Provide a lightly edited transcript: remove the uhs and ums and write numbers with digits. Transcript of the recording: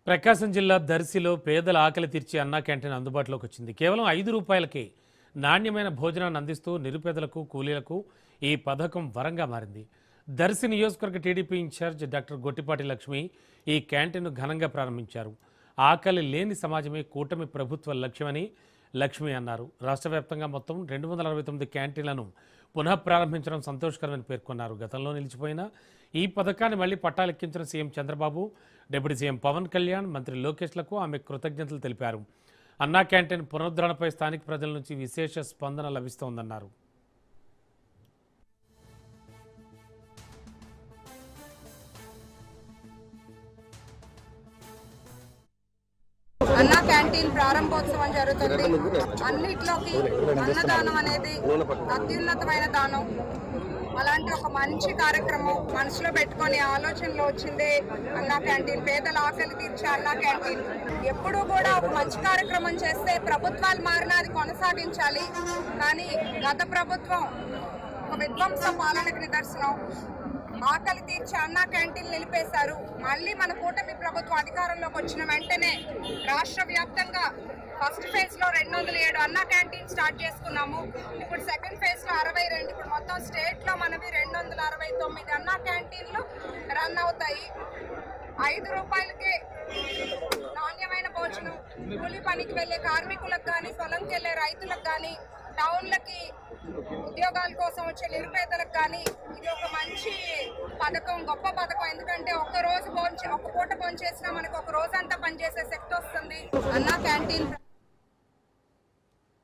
ప్రకాశం జిల్లా దర్శిలో పేదల ఆకలి తీర్చే అన్నా క్యాంటీన్ అందుబాటులోకి వచ్చింది. కేవలం 5 రూపాయలకే నాణ్యమైన భోజనాన్ని అందిస్తూ నిరుపేదలకు కూలీలకు ఈ పథకం వరంగా మారింది. దర్శి నియోజకవర్గ TDP incharge doctor Gottipati Lakshmi ఈ క్యాంటీన్ను ఘనంగా ప్రారంభించారు. ఆకలి లేని సమాజమే కూటమి ప్రభుత్వ లక్ష్యమని లక్ష్మి అన్నారు. రాష్ట్ర వ్యాప్తంగా మొత్తం 269 క్యాంటీన్లను పునః ప్రారంభించడం సంతోషకరమని పేర్కొన్నారు. గతంలో నిలిచిపోయిన ఈ పథకాన్ని మళ్లీ పట్టాలెక్కించిన CM Chandrababu, deputy CM Pawan Kalyan, మంత్రి లోకేష్లకు ఆమె కృతజ్ఞతలు తెలిపారు. అన్నా క్యాంటీన్ పునరుద్ధరణపై స్థానిక ప్రజల నుంచి విశేష స్పందన లభిస్తోందన్నారు. అన్నా క్యాంటీన్ ప్రారంభోత్సవం జరుగుతుంది. అన్నిట్లోకి అన్నదానం అనేది అత్యున్నతమైన దానం. అలాంటి ఒక మంచి కార్యక్రమం మనసులో పెట్టుకొని ఆలోచనలో వచ్చిందే అన్నా క్యాంటీన్. పేదల ఆకలి తీర్చే అన్నా క్యాంటీన్. ఎప్పుడూ కూడా ఒక మంచి కార్యక్రమం చేస్తే ప్రభుత్వాలు మారినా అది కొనసాగించాలి. కానీ గత ప్రభుత్వం ఒక విధ్వంస పాలనకు నిదర్శనం. ఆకలి తీర్చే అన్నా క్యాంటీన్ నిలిపేశారు. మళ్ళీ మన కూటమి ప్రభుత్వం అధికారంలోకి వచ్చిన వెంటనే రాష్ట్ర వ్యాప్తంగా ఫస్ట్ ఫేజ్ లో 207 అన్నా క్యాంటీన్ స్టార్ట్ చేసుకున్నాము. ఇప్పుడు సెకండ్ ఫేజ్ లో 62. ఇప్పుడు మొత్తం స్టేట్ లో మనవి 269 అన్నా క్యాంటీన్లు రన్ అవుతాయి. 5 రూపాయలకే నాణ్యమైన భోజనం కూలి పనికి వెళ్లే కార్మికులకు కానీ, పొలంకి వెళ్లే రైతులకు కానీ, టౌన్లకి ఉద్యోగాల కోసం వచ్చే నిరుపేదలకు కానీ ఇది ఒక మంచి పథకం, గొప్ప పథకం. ఎందుకంటే ఒక్క పూట భోంచేసినా మనకు ఒక రోజంతా పనిచేసే శక్తి వస్తుంది. అన్నా క్యాంటీన్